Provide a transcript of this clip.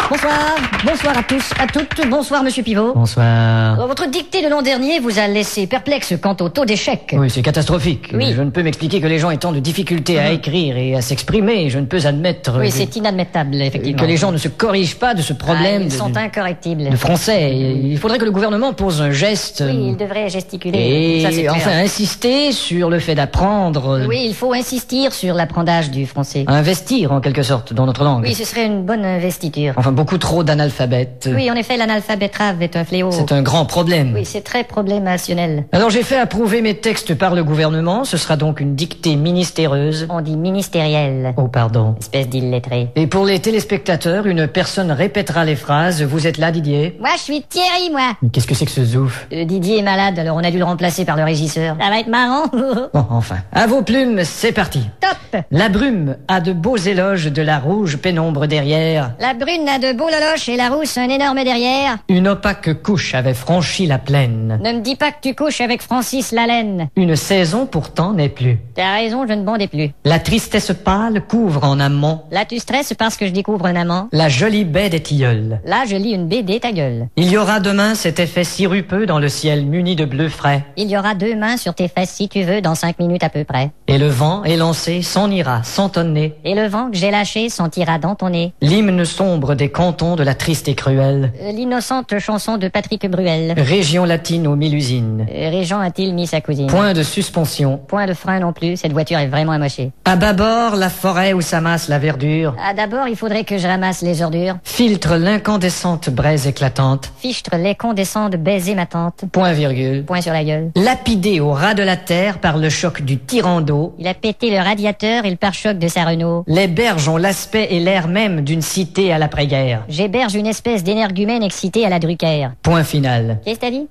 Bonsoir, bonsoir à tous, à toutes, bonsoir Monsieur Pivot. Bonsoir. Votre dictée de l'an dernier vous a laissé perplexe quant au taux d'échec. Oui, c'est catastrophique. Oui. Je ne peux m'expliquer que les gens aient tant de difficultés à écrire et à s'exprimer. Je ne peux admettre Oui, c'est inadmettable, effectivement. que les gens ne se corrigent pas de ce problème Ils sont incorrectibles. de français. Il faudrait que le gouvernement pose un geste Oui, il devrait gesticuler. et Ça, c'est clair. enfin insister sur le fait d'apprendre, Oui, il faut insister sur l'apprentissage du français. investir en quelque sorte dans notre langue. Oui, ce serait une bonne investiture. Enfin, beaucoup trop d'analphabètes. Oui, en effet, l'analphabétrave est un fléau. C'est un grand problème. Oui, c'est très problémationnel. Alors j'ai fait approuver mes textes par le gouvernement. Ce sera donc une dictée ministéreuse. On dit ministériel. Oh, pardon. Espèce d'illettré. Et pour les téléspectateurs, une personne répétera les phrases. Vous êtes là, Didier? Moi, je suis Thierry, moi. Mais qu'est-ce que c'est que ce zouf? Didier est malade, alors on a dû le remplacer par le régisseur. Ça va être marrant. Bon, enfin. À vos plumes, c'est parti. Top. La brume a de beaux éloges de la rouge pénombre derrière. La brune a de beaux loloches et la rousse un énorme derrière. Une opaque couche avait franchi la plaine. Ne me dis pas que tu couches avec Francis Lalaine. Une saison pourtant n'est plus. T'as raison, je ne bondais plus. La tristesse pâle couvre en amont Là, tu stresses parce que je découvre un amant. la jolie baie des tilleuls. Là, je lis une BD, ta gueule. Il y aura demain cet effet sirupeux dans le ciel muni de bleu frais. Il y aura 2 mains sur tes fesses si tu veux dans 5 minutes à peu près. Et le vent élancé s'en ira sans tonner. Et le vent que j'ai lâché sentira dans ton nez. L'hymne sombre des cantons de la triste et cruelle L'innocente chanson de Patrick Bruel. région latine aux 1000 usines. Régent a-t-il mis sa cousine? Point de suspension. Point de frein non plus, cette voiture est vraiment amochée. À bâbord, la forêt où s'amasse la verdure Ah, d'abord, il faudrait que je ramasse les ordures. filtre l'incandescente braise éclatante. Fichtre les condescends de baiser ma tante. Point virgule. Point sur la gueule. Lapidé au ras de la terre par le choc du tyran d'eau, Il a pété le radiateur et le pare-choc de sa Renault. les berges ont l'aspect et l'air même d'une cité à l'après-guerre. J'héberge une espèce d'énergumène excité à la Drucker. Point final. Qu'est-ce que t'as dit?